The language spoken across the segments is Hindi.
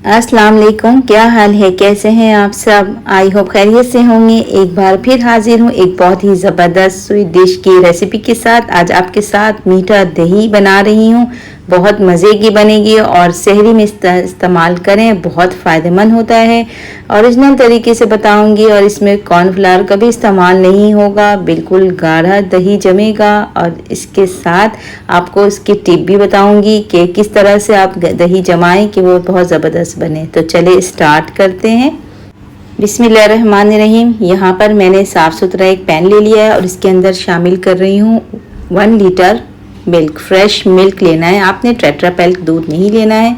अस्सलाम वालेकुम, क्या हाल है, कैसे हैं आप सब। आई होप खैरियत से होंगे। एक बार फिर हाजिर हूँ एक बहुत ही ज़बरदस्त स्वीट डिश की रेसिपी के साथ। आज आपके साथ मीठा दही बना रही हूँ। बहुत मज़े की बनेगी और सहरी में इस्तेमाल करें, बहुत फ़ायदेमंद होता है। ओरिजिनल तरीके से बताऊंगी और इसमें कॉर्नफ्लावर का भी इस्तेमाल नहीं होगा, बिल्कुल गाढ़ा दही जमेगा। और इसके साथ आपको इसकी टिप भी बताऊंगी कि किस तरह से आप दही जमाएं कि वो बहुत ज़बरदस्त बने। तो चले स्टार्ट करते हैं। बिस्मिल्लाहिर्रहमानिर्रहीम। यहाँ पर मैंने साफ़ सुथरा एक पैन ले लिया है और इसके अंदर शामिल कर रही हूँ 1 लीटर मिल्क। फ्रेश मिल्क लेना है आपने, टेट्रा पैक दूध नहीं लेना है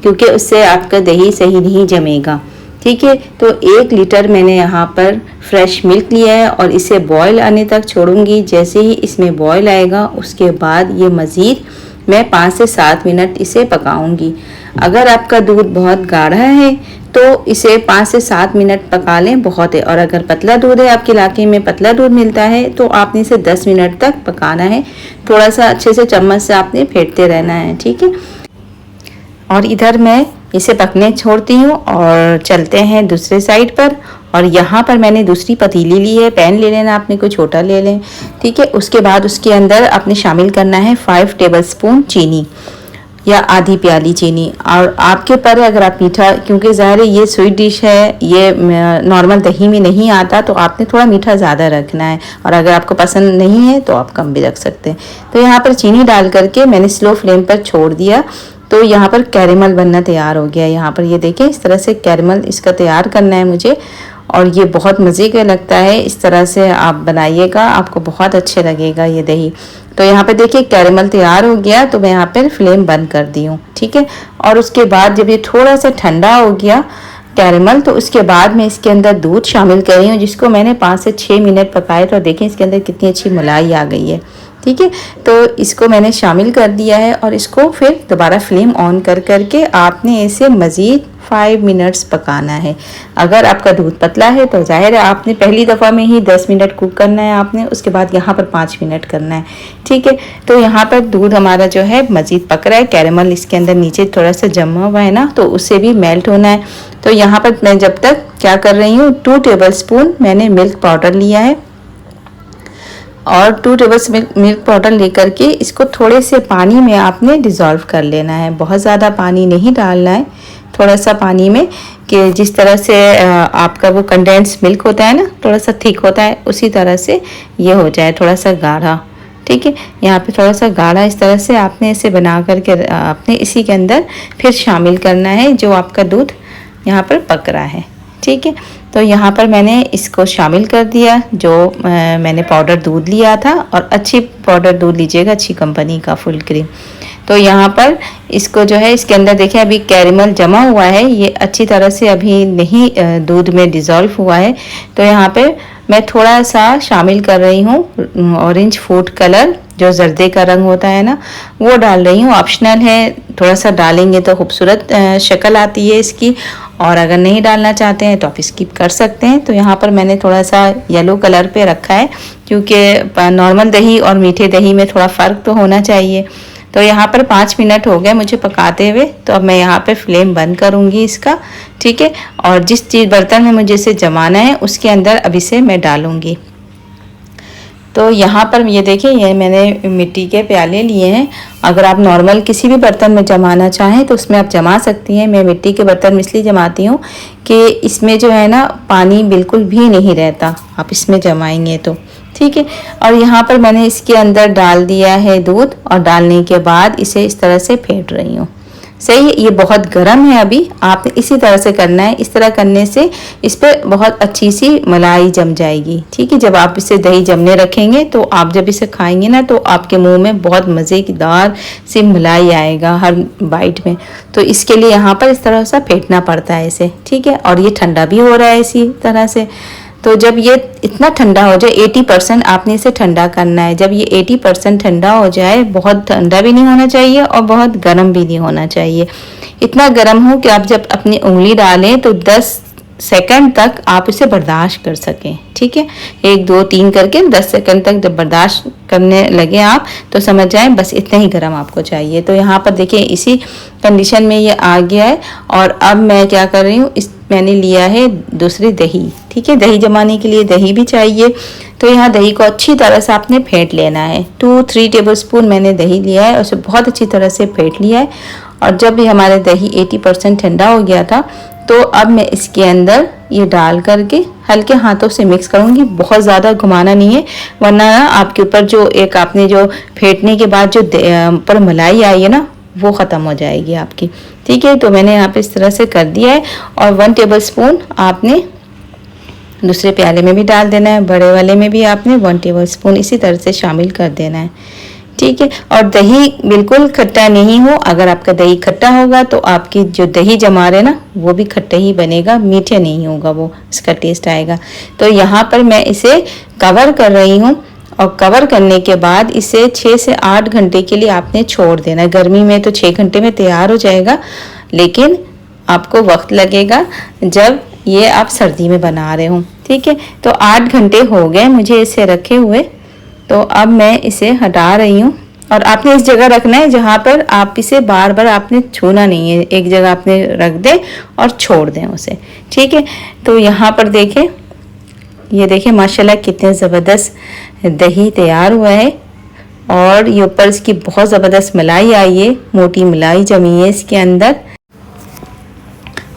क्योंकि उससे आपका दही सही नहीं जमेगा। ठीक है, तो 1 लीटर मैंने यहाँ पर फ्रेश मिल्क लिया है और इसे बॉयल आने तक छोड़ूंगी। जैसे ही इसमें बॉयल आएगा उसके बाद ये मज़ीद मैं 5 से 7 मिनट इसे पकाऊंगी। अगर आपका दूध बहुत गाढ़ा है तो इसे 5 से 7 मिनट पका लें, बहुत है। और अगर पतला दूध है, आपके इलाके में पतला दूध मिलता है, तो आपने इसे 10 मिनट तक पकाना है। थोड़ा सा अच्छे से चम्मच से आपने फेंटते रहना है। ठीक है, और इधर मैं इसे पकने छोड़ती हूँ और चलते हैं दूसरे साइड पर। और यहाँ पर मैंने दूसरी पतीली ली है, पैन ले लेना आपने, कोई छोटा ले लें। ठीक है, उसके बाद उसके अंदर आपने शामिल करना है 5 टेबलस्पून चीनी या आधी प्याली चीनी। और आपके पर अगर आप मीठा, क्योंकि ज़ाहिर है ये स्वीट डिश है, ये नॉर्मल दही में नहीं आता, तो आपने थोड़ा मीठा ज़्यादा रखना है। और अगर आपको पसंद नहीं है तो आप कम भी रख सकते हैं। तो यहाँ पर चीनी डाल करके मैंने स्लो फ्लेम पर छोड़ दिया। तो यहाँ पर कैरेमल बनना तैयार हो गया। यहाँ पर ये देखें, इस तरह से कैरेमल इसका तैयार करना है मुझे। और ये बहुत मज़े का लगता है। इस तरह से आप बनाइएगा, आपको बहुत अच्छे लगेगा ये दही। तो यहाँ पे देखिए कैरेमल तैयार हो गया, तो मैं यहाँ पर फ्लेम बंद कर दी हूँ। ठीक है, और उसके बाद जब ये थोड़ा सा ठंडा हो गया कैरेमल, तो उसके बाद मैं इसके अंदर दूध शामिल कर रही हूँ, जिसको मैंने 5 से 6 मिनट पकाए। तो देखें इसके अंदर कितनी अच्छी मलाई आ गई है। ठीक है, तो इसको मैंने शामिल कर दिया है और इसको फिर दोबारा फ्लेम ऑन कर करके आपने इसे मज़ीद 5 मिनट्स पकाना है। अगर आपका दूध पतला है तो जाहिर है आपने पहली दफ़ा में ही 10 मिनट कुक करना है आपने, उसके बाद यहाँ पर 5 मिनट करना है। ठीक है, तो यहाँ पर दूध हमारा जो है मज़ीद पक रहा है। कैरेमल इसके अंदर नीचे थोड़ा सा जमा हुआ है ना, तो उससे भी मेल्ट होना है। तो यहाँ पर मैं जब तक क्या कर रही हूँ, 2 टेबलस्पून मैंने मिल्क पाउडर लिया है और 2 टेबल मिल्क पाउडर लेकर के इसको थोड़े से पानी में आपने डिज़ोल्व कर लेना है। बहुत ज़्यादा पानी नहीं डालना है, थोड़ा सा पानी में, कि जिस तरह से आपका वो कंडेंस मिल्क होता है ना, थोड़ा सा थिक होता है, उसी तरह से ये हो जाए, थोड़ा सा गाढ़ा। ठीक है, यहाँ पे थोड़ा सा गाढ़ा इस तरह से आपने इसे बना करके आपने इसी के अंदर फिर शामिल करना है जो आपका दूध यहाँ पर पक रहा है। ठीक है, तो यहाँ पर मैंने इसको शामिल कर दिया, जो मैंने पाउडर दूध लिया था। और अच्छी पाउडर दूध लीजिएगा, अच्छी कंपनी का, फुल क्रीम। तो यहाँ पर इसको जो है इसके अंदर देखें अभी कैरेमल जमा हुआ है, ये अच्छी तरह से अभी नहीं दूध में डिज़ोल्व हुआ है। तो यहाँ पे मैं थोड़ा सा शामिल कर रही हूँ ऑरेंज फूड कलर, जो जर्दे का रंग होता है ना, वो डाल रही हूँ। ऑप्शनल है, थोड़ा सा डालेंगे तो खूबसूरत शक्ल आती है इसकी, और अगर नहीं डालना चाहते हैं तो आप स्किप कर सकते हैं। तो यहाँ पर मैंने थोड़ा सा येलो कलर पे रखा है, क्योंकि नॉर्मल दही और मीठे दही में थोड़ा फ़र्क तो होना चाहिए। तो यहाँ पर 5 मिनट हो गए मुझे पकाते हुए, तो अब मैं यहाँ पे फ्लेम बंद करूँगी इसका। ठीक है, और जिस चीज़ बर्तन में मुझे इसे जमाना है उसके अंदर अब इसे मैं डालूँगी। तो यहाँ पर ये देखिए, ये मैंने मिट्टी के प्याले लिए हैं। अगर आप नॉर्मल किसी भी बर्तन में जमाना चाहें तो उसमें आप जमा सकती हैं। मैं मिट्टी के बर्तन में इसलिए जमाती हूँ कि इसमें जो है ना पानी बिल्कुल भी नहीं रहता, आप इसमें जमाएंगे तो। ठीक है, और यहाँ पर मैंने इसके अंदर डाल दिया है दूध, और डालने के बाद इसे इस तरह से फेंट रही हूँ। सही है, ये बहुत गर्म है अभी, आपने इसी तरह से करना है। इस तरह करने से इस पर बहुत अच्छी सी मलाई जम जाएगी। ठीक है, जब आप इसे दही जमने रखेंगे तो आप जब इसे खाएंगे ना, तो आपके मुंह में बहुत मज़ेदार सी मलाई आएगा हर बाइट में। तो इसके लिए यहाँ पर इस तरह से फेंटना पड़ता है इसे। ठीक है, और ये ठंडा भी हो रहा है इसी तरह से। तो जब ये इतना ठंडा हो जाए, 80% आपने इसे ठंडा करना है। जब ये 80% ठंडा हो जाए, बहुत ठंडा भी नहीं होना चाहिए और बहुत गर्म भी नहीं होना चाहिए। इतना गर्म हो कि आप जब अपनी उंगली डालें तो 10 सेकंड तक आप इसे बर्दाश्त कर सकें। ठीक है, 1 2 3 करके 10 सेकंड तक जब बर्दाश्त करने लगे आप तो समझ जाएं बस इतना ही गर्म आपको चाहिए। तो यहाँ पर देखिए इसी कंडीशन में ये आ गया है। और अब मैं क्या कर रही हूँ, इस मैंने लिया है दूसरी दही। ठीक है, दही जमाने के लिए दही भी चाहिए। तो यहाँ दही को अच्छी तरह से आपने फेंट लेना है। 2-3 टेबलस्पून मैंने दही लिया है और उसे बहुत अच्छी तरह से फेंट लिया है। और जब भी हमारे दही 80% ठंडा हो गया था तो अब मैं इसके अंदर ये डाल करके हल्के हाथों से मिक्स करूँगी। बहुत ज़्यादा घुमाना नहीं है, वरना आपके ऊपर जो एक आपने जो फेंटने के बाद जो ऊपर मलाई आई है ना, वो ख़त्म हो जाएगी आपकी। ठीक है, तो मैंने यहाँ पे इस तरह से कर दिया है। और 1 टेबलस्पून आपने दूसरे प्याले में भी डाल देना है, बड़े वाले में भी आपने 1 टेबलस्पून इसी तरह से शामिल कर देना है। ठीक है, और दही बिल्कुल खट्टा नहीं हो। अगर आपका दही खट्टा होगा तो आपकी जो दही जमा रहे ना वो भी खट्टा ही बनेगा, मीठे नहीं होगा, वो इसका टेस्ट आएगा। तो यहाँ पर मैं इसे कवर कर रही हूँ और कवर करने के बाद इसे 6 से 8 घंटे के लिए आपने छोड़ देना है। गर्मी में तो 6 घंटे में तैयार हो जाएगा, लेकिन आपको वक्त लगेगा जब ये आप सर्दी में बना रहे हो। ठीक है, तो 8 घंटे हो गए मुझे इसे रखे हुए। तो अब मैं इसे हटा रही हूँ। और आपने इस जगह रखना है जहाँ पर आप इसे बार बार आपने छूना नहीं है, एक जगह आपने रख दें और छोड़ दें उसे। ठीक है, तो यहाँ पर देखें, ये देखें माशाल्लाह कितने ज़बरदस्त दही तैयार हुआ है। और ये ऊपर इसकी बहुत ज़बरदस्त मलाई आई है, मोटी मलाई जमी है इसके अंदर।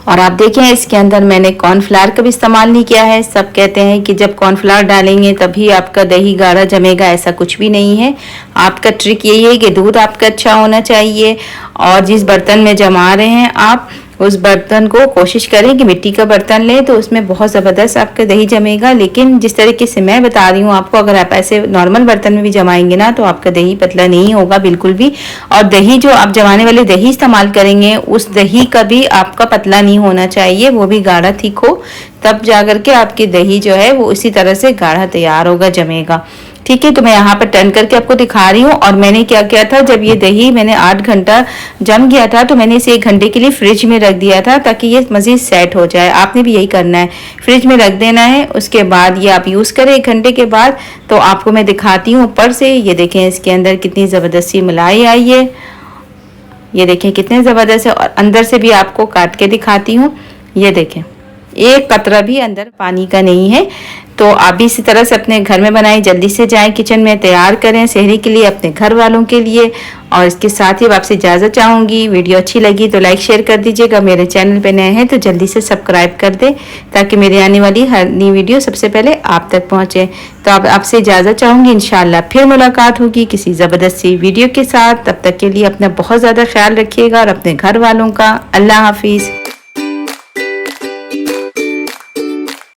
और आप देखें इसके अंदर मैंने कॉर्नफ्लावर का भी इस्तेमाल नहीं किया है। सब कहते हैं कि जब कॉर्नफ्लावर डालेंगे तभी आपका दही गाढ़ा जमेगा, ऐसा कुछ भी नहीं है। आपका ट्रिक यही है कि दूध आपका अच्छा होना चाहिए और जिस बर्तन में जमा रहे हैं आप उस बर्तन को कोशिश करें कि मिट्टी का बर्तन लें, तो उसमें बहुत ज़बरदस्त आपका दही जमेगा। लेकिन जिस तरीके से मैं बता रही हूँ आपको, अगर आप ऐसे नॉर्मल बर्तन में भी जमाएंगे ना तो आपका दही पतला नहीं होगा बिल्कुल भी। और दही जो आप जमाने वाले दही इस्तेमाल करेंगे उस दही का भी आपका पतला नहीं होना चाहिए, वो भी गाढ़ा थिक हो, तब जा करके आपकी दही जो है वो इसी तरह से गाढ़ा तैयार होगा, जमेगा। ठीक है, तो मैं यहाँ पर टर्न करके आपको दिखा रही हूँ। और मैंने क्या किया था, जब ये दही मैंने 8 घंटा जम गया था तो मैंने इसे 1 घंटे के लिए फ्रिज में रख दिया था ताकि ये मज़ीद सेट हो जाए। आपने भी यही करना है, फ्रिज में रख देना है। उसके बाद ये आप यूज़ करें 1 घंटे के बाद। तो आपको मैं दिखाती हूँ ऊपर से, ये देखें इसके अंदर कितनी ज़बरदस्त सी मलाई आई है, ये देखें कितने ज़बरदस्त है। और अंदर से भी आपको काट के दिखाती हूँ, ये देखें एक कतरा भी अंदर पानी का नहीं है। तो आप भी इसी तरह से अपने घर में बनाएं, जल्दी से जाएं किचन में, तैयार करें सहरी के लिए अपने घर वालों के लिए। और इसके साथ ही आपसे इजाज़त चाहूँगी। वीडियो अच्छी लगी तो लाइक शेयर कर दीजिएगा। मेरे चैनल पे नए हैं तो जल्दी से सब्सक्राइब कर दें ताकि मेरी आने वाली हर नई वीडियो सबसे पहले आप तक पहुँचे। तो अब आपसे इजाज़त चाहूँगी, इंशाल्लाह फिर मुलाकात होगी किसी ज़बरदस्त सी वीडियो के साथ। तब तक के लिए अपना बहुत ज़्यादा ख्याल रखिएगा और अपने घर वालों का। अल्लाह हाफिज़।